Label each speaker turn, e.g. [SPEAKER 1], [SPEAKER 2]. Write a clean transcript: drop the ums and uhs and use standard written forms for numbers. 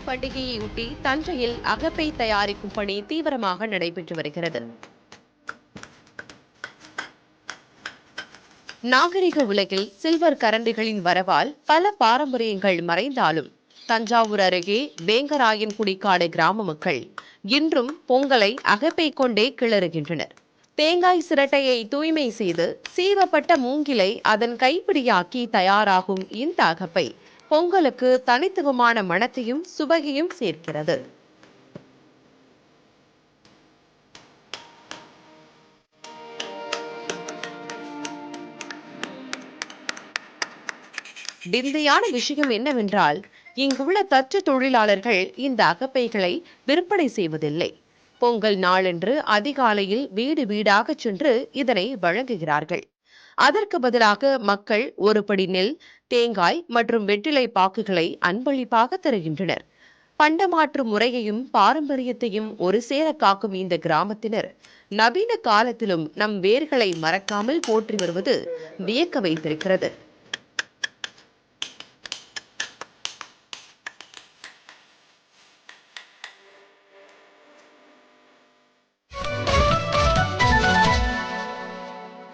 [SPEAKER 1] பண்டிகையையொட்டி தஞ்சையில் அகப்பை தயாரிக்கும் பணி தீவிரமாக நடைபெற்று வருகிறது. நாகரிக உலகில் சில்வர் கரண்டிகளின் வரவால் பல பாரம்பரியங்கள் மறைந்தாலும் தஞ்சாவூர் அருகே வேங்கராயன்குடிக்காடு கிராம மக்கள் இன்றும் பொங்கலை அகப்பை கொண்டே கிளறுகின்றனர். தேங்காய் சிரட்டையை தூய்மை செய்து சீவப்பட்ட மூங்கிலை அதன் கைப்பிடியாக்கி தயாராகும் இந்த அகப்பை பொங்கலுக்கு தனித்துவமான மணத்தையும் சுவையையும் சேர்க்கிறது. விந்தையான விஷயம் என்னவென்றால், இங்குள்ள தச்சு தொழிலாளர்கள் இந்த அகப்பைகளை விற்பனை செய்வதில்லை. பொங்கல் நாளன்று அதிகாலையில் வீடு வீடாக சென்று இதனை வழங்குகிறார்கள். அதற்கு பதிலாக மக்கள் ஒரு படி நெல், தேங்காய் மற்றும் வெற்றிலை பாக்குகளை அன்பளிப்பாக தருகின்றனர். பண்டமாற்று முறையையும் பாரம்பரியத்தையும் ஒரு சேர காக்கும் இந்த கிராமத்தினர் நவீன காலத்திலும் நம் வேர்களை மறக்காமல் போற்றி வருவது வியக்க வைத்திருக்கிறது.